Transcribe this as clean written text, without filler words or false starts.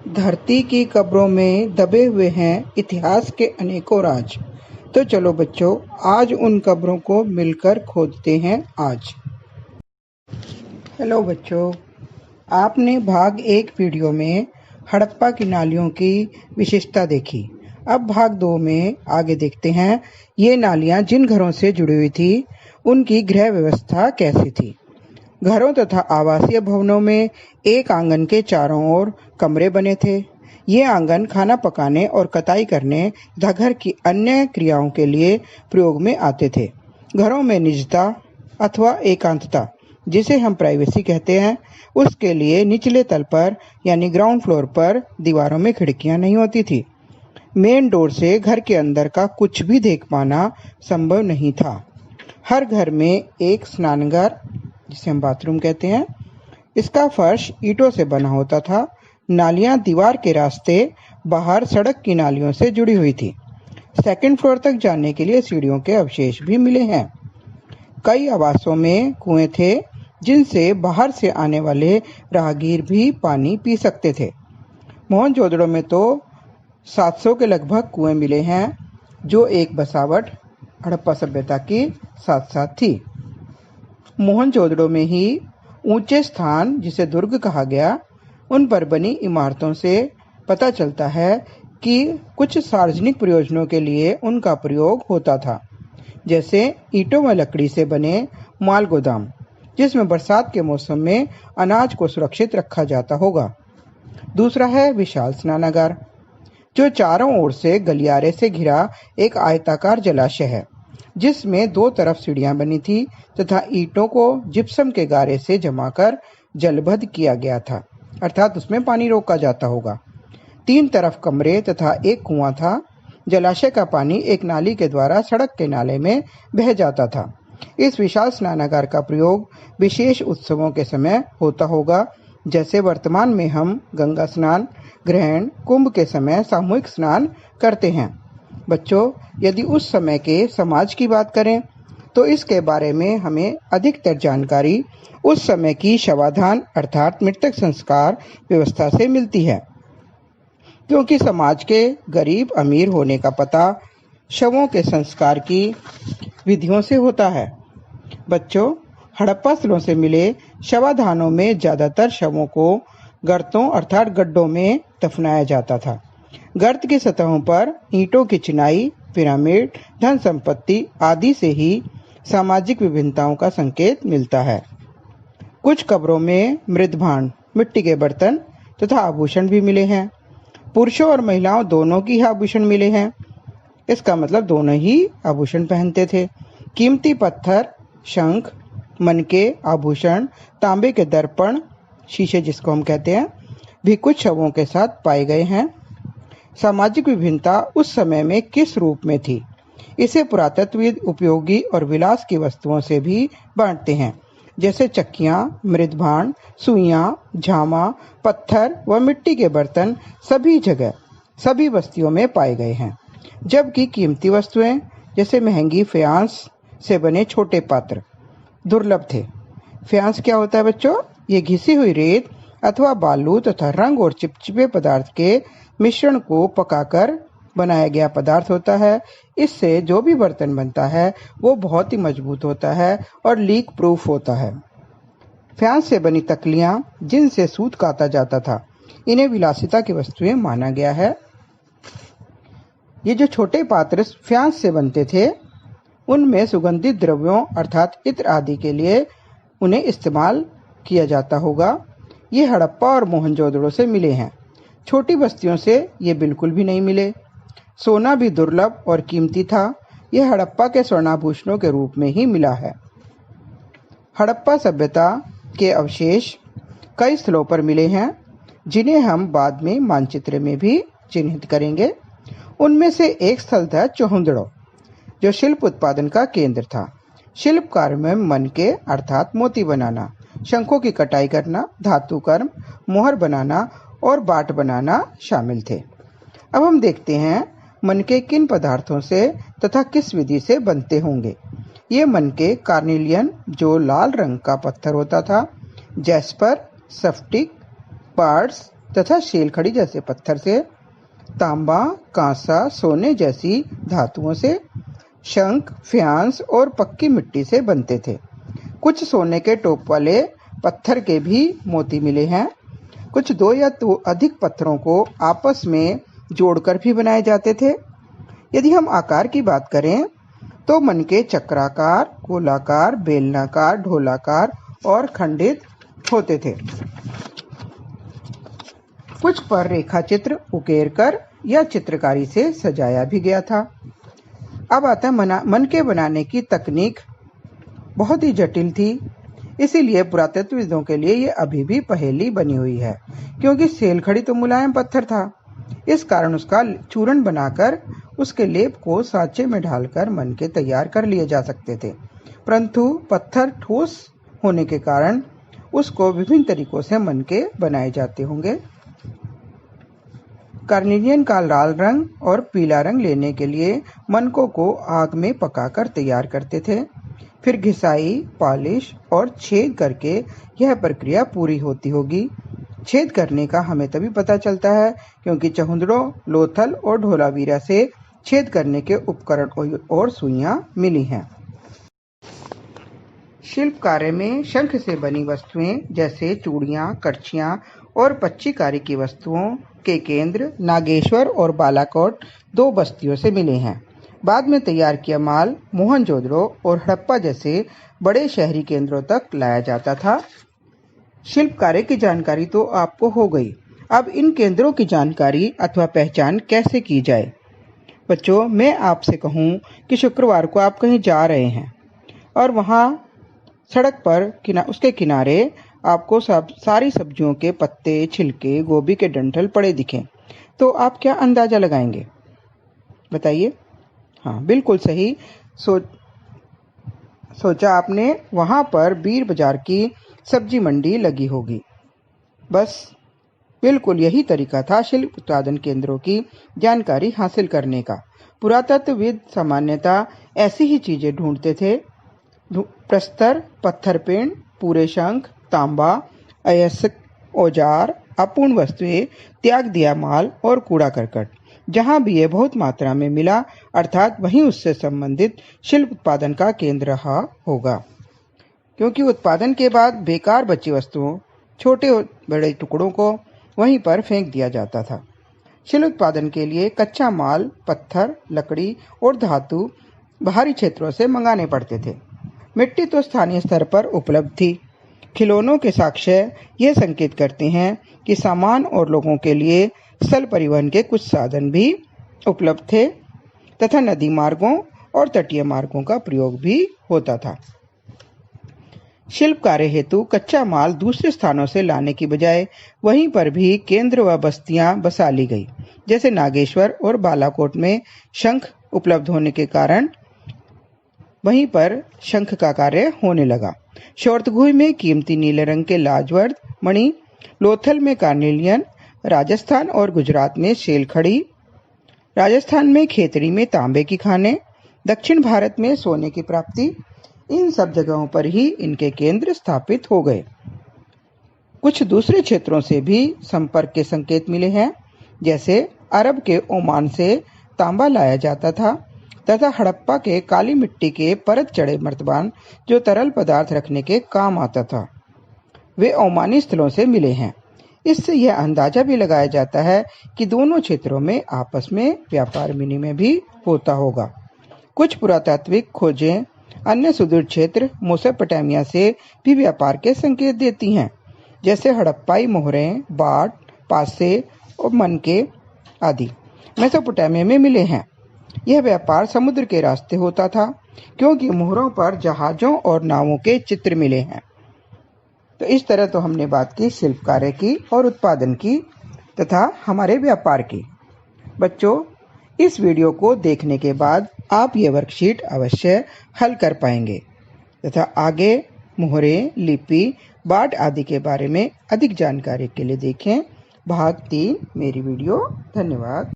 धरती की कब्रों में दबे हुए हैं इतिहास के अनेकों राज। तो चलो बच्चों, आज उन कब्रों को मिलकर खोदते हैं आज। हेलो बच्चों, आपने भाग 1 वीडियो में हड़प्पा की नालियों की विशेषता देखी। अब भाग 2 में आगे देखते हैं ये नालियां जिन घरों से जुड़ी हुई थी उनकी गृह व्यवस्था कैसी थी। घरों तथा आवासीय भवनों में एक आंगन के चारों ओर कमरे बने थे। ये आंगन खाना पकाने और कताई करने तथा घर की अन्य क्रियाओं के लिए प्रयोग में आते थे। घरों में निजता अथवा एकांतता, जिसे हम प्राइवेसी कहते हैं, उसके लिए निचले तल पर यानी ग्राउंड फ्लोर पर दीवारों में खिड़कियां नहीं होती थी। मेन डोर से घर के अंदर का कुछ भी देख पाना संभव नहीं था। हर घर में एक स्नानघर, जिसे हम बाथरूम कहते हैं, इसका फर्श ईंटों से बना होता था। नालियां दीवार के रास्ते बाहर सड़क की नालियों से जुड़ी हुई थी। सेकंड फ्लोर तक जाने के लिए सीढ़ियों के अवशेष भी मिले हैं। कई आवासों में कुएं थे जिनसे बाहर से आने वाले राहगीर भी पानी पी सकते थे। मोहनजोदड़ो में तो 700 के लगभग कुएं मिले हैं, जो एक बसावट हड़प्पा सभ्यता की साथ साथ थी। मोहनजोदड़ो में ही ऊंचे स्थान, जिसे दुर्ग कहा गया, उन पर बनी इमारतों से पता चलता है कि कुछ सार्वजनिक प्रयोजनों के लिए उनका प्रयोग होता था, जैसे ईंटों व लकड़ी से बने माल गोदाम, जिसमें बरसात के मौसम में अनाज को सुरक्षित रखा जाता होगा। दूसरा है विशाल स्नानागार, जो चारों ओर से गलियारे से घिरा एक आयताकार जलाशय है, जिसमें 2 तरफ सीढ़ियां बनी थी तथा ईंटों को जिप्सम के गारे से जमाकर जलबद्ध किया गया था, अर्थात उसमें पानी रोका जाता होगा। 3 तरफ कमरे तथा एक कुआं था। जलाशय का पानी एक नाली के द्वारा सड़क के नाले में बह जाता था। इस विशाल स्नानागार का प्रयोग विशेष उत्सवों के समय होता होगा, जैसे वर्तमान में हम गंगा स्नान, ग्रहण, कुंभ के समय सामूहिक स्नान करते हैं। बच्चों, यदि उस समय के समाज की बात करें तो इसके बारे में हमें अधिकतर जानकारी उस समय की शवाधान अर्थात मृतक संस्कार व्यवस्था से मिलती है, क्योंकि समाज के गरीब अमीर होने का पता शवों के संस्कार की विधियों से होता है। बच्चों, हड़प्पा स्थलों से मिले शवाधानों में ज्यादातर शवों को गर्तों अर्थात गड्ढों में दफनाया जाता था। गर्त की सतहों पर ईंटों की चिनाई, पिरामिड, धन संपत्ति आदि से ही सामाजिक विभिन्नताओं का संकेत मिलता है। कुछ कब्रों में मृदभांड, मिट्टी के बर्तन तथा आभूषण भी मिले हैं। पुरुषों और महिलाओं दोनों की आभूषण मिले हैं। इसका मतलब दोनों ही आभूषण पहनते थे। कीमती पत्थर, शंख, मनके, आभूषण, तांबे के दर्पण, शीशे जिसको हम कहते हैं, भी कुछ शवों के साथ पाए गए हैं। सामाजिक विभिन्नता उस समय में किस रूप में थी, इसे पुरातत्वविद उपयोगी और विलास की वस्तुओं से भी बांटते हैं, जैसे चक्कियां, मृदभांड, सुइयां, झामा, पत्थर व मिट्टी के बर्तन सभी जगह सभी बस्तियों में पाए गए हैं। जबकि कीमती वस्तुएं जैसे महंगी फ्यांस से बने छोटे पात्र दुर्लभ थे। फ्यांस क्या होता है बच्चों? ये घिसी हुई रेत अथवा बालू तथा रंग और चिपचिपे पदार्थ के मिश्रण को पकाकर बनाया गया पदार्थ होता है। इससे जो भी बर्तन बनता है वो बहुत ही मजबूत होता है और लीक प्रूफ होता है। फ्यांस से बनी तकलियां, जिनसे सूत काता जाता था, इन्हें विलासिता की वस्तुएं माना गया है। ये जो छोटे पात्र फ्यांस से बनते थे, उनमें सुगंधित द्रव्यों अर्थात इत्र आदि के लिए उन्हें इस्तेमाल किया जाता होगा। ये हड़प्पा और मोहनजोदड़ो से मिले हैं। छोटी बस्तियों से ये बिल्कुल भी नहीं मिले। सोना भी दुर्लभ और कीमती था। यह हड़प्पा के स्वर्णाभूषणों के रूप में ही मिला है। हड़प्पा सभ्यता के अवशेष कई स्थलों पर मिले हैं, जिन्हें हम बाद में मानचित्र में भी चिन्हित करेंगे। उनमें से एक स्थल था चौहुंदड़ो, जो शिल्प उत्पादन का केंद्र था। शिल्प कार्य में मनके अर्थात मोती बनाना, शंखों की कटाई करना, धातु कर्म, मोहर बनाना और बाट बनाना शामिल थे। अब हम देखते हैं मनके किन पदार्थों से तथा किस विधि से बनते होंगे। ये मनके कार्निलियन, जो लाल रंग का पत्थर होता था, जैस्पर, स्फटिक, क्वार्ट्ज, तथा शेलखड़ी जैसे पत्थर से, तांबा, कांसा, सोने जैसी धातुओं से, शंख, फ्यांस और पक्की मिट्टी से बनते थे। कुछ सोने के टोप वाले पत्थर के भी मोती मिले हैं। कुछ 2 या तो अधिक पत्थरों को आपस में जोड़कर भी बनाए जाते थे। यदि हम आकार की बात करें तो मन के चक्राकार, गोलाकार, बेलनाकार, ढोलाकार और खंडित होते थे। कुछ पर रेखा चित्र उकेरकर या चित्रकारी से सजाया भी गया था। अब आता है मन के बनाने की तकनीक बहुत ही जटिल थी, इसीलिए पुरातत्वविदों के लिए ये अभी भी पहेली बनी हुई है, क्योंकि शेलखड़ी तो मुलायम पत्थर था। इस कारण उसका चूर्ण बनाकर उसके लेप को सांचे में ढालकर मन के तैयार कर लिए जा सकते थे, परंतु पत्थर ठोस होने के कारण उसको विभिन्न तरीकों से मन के बनाए जाते होंगे। कार्नेलियन का लाल रंग और पीला रंग लेने के लिए मनकों को आग में पकाकर तैयार करते थे। फिर घिसाई, पॉलिश और छेद करके यह प्रक्रिया पूरी होती होगी। छेद करने का हमें तभी पता चलता है क्योंकि चहुंदड़ों, लोथल और ढोलावीरा से छेद करने के उपकरण और सुइयां मिली हैं। शिल्प कार्य में शंख से बनी वस्तुएं जैसे चूड़ियां, करछियां और पच्चीकारी की वस्तुओं के केंद्र नागेश्वर और बालाकोट 2 बस्तियों से मिले हैं। बाद में तैयार किया माल मोहनजोदड़ो और हड़प्पा जैसे बड़े शहरी केंद्रों तक लाया जाता था। शिल्प कार्य की जानकारी तो आपको हो गई। अब इन केंद्रों की जानकारी अथवा पहचान कैसे की जाए? बच्चों, मैं आपसे कहूं कि शुक्रवार को आप कहीं जा रहे हैं और वहां सड़क पर उसके किनारे आपको सारी सब्जियों के पत्ते, छिलके, गोभी के डंठल पड़े दिखें, तो आप क्या अंदाजा लगाएंगे? बताइए। हाँ, बिल्कुल सही सोचा आपने। वहां पर बीर बाजार की सब्जी मंडी लगी होगी। बस बिल्कुल यही तरीका था शिल्प उत्पादन केंद्रों की जानकारी हासिल करने का। पुरातत्वविद सामान्यतः ऐसी ही चीजें ढूंढते थे। प्रस्तर, पत्थर पिंड, पूरे शंख, तांबा, अयस्क औजार, अपूर्ण वस्तुएं, त्याग दिया माल और कूड़ा करकट। जहां भी यह बहुत मात्रा में मिला, अर्थात वहीं उससे संबंधित शिल्प उत्पादन का केंद्र रहा होगा, क्योंकि उत्पादन के बाद बेकार बची वस्तुओं, छोटे बड़े टुकड़ों को वहीं पर फेंक दिया जाता था। शिल्प उत्पादन के लिए कच्चा माल, पत्थर, लकड़ी और धातु बाहरी क्षेत्रों से मंगाने पड़ते थे। मिट्टी तो स्थानीय स्तर पर उपलब्ध थी। खिलौनों के साक्ष्य ये संकेत करते हैं कि सामान और लोगों के लिए स्थल परिवहन के कुछ साधन भी उपलब्ध थे तथा नदी मार्गों और तटीय मार्गों का प्रयोग भी होता था। शिल्प कार्य हेतु कच्चा माल दूसरे स्थानों से लाने की बजाय वहीं पर भी केंद्र व बस्तियां बसा ली गई। जैसे नागेश्वर और बालाकोट में शंख उपलब्ध होने के कारण वहीं पर शंख का कार्य होने लगा। शौर्तगुही में कीमती नीले रंग के लाजवर्द मणि, लोथल में कार्नेलियन, राजस्थान और गुजरात में शेलखड़ी, राजस्थान में खेतड़ी में तांबे की खानें, दक्षिण भारत में सोने की प्राप्ति, इन सब जगहों पर ही इनके केंद्र स्थापित हो गए। कुछ दूसरे क्षेत्रों से भी संपर्क के संकेत मिले हैं। जैसे अरब के ओमान से तांबा लाया जाता था तथा हड़प्पा के काली मिट्टी के परत चढ़े मर्तबान जो तरल पदार्थ रखने के काम आता था, वे ओमानी स्थलों से मिले हैं। इससे यह अंदाजा भी लगाया जाता है कि दोनों क्षेत्रों में आपस में व्यापार विनिमय भी होता होगा। कुछ पुरातात्विक खोजें अन्य सुदूर क्षेत्र मेसोपोटामिया से भी व्यापार के संकेत देती हैं, जैसे हड़प्पाई मोहरें, बाट, पासे और मनके आदि मेसोपोटामिया में मिले हैं। यह व्यापार समुद्र के रास्ते होता था, क्योंकि मोहरों पर जहाजों और नावों के चित्र मिले हैं। तो इस तरह तो हमने बात की शिल्प कार्य की और उत्पादन की तथा हमारे व्यापार की। बच्चों, इस वीडियो को देखने के बाद आप ये वर्कशीट अवश्य हल कर पाएंगे तथा आगे मोहरें, लिपि, बाट आदि के बारे में अधिक जानकारी के लिए देखें भाग 3 मेरी वीडियो। धन्यवाद।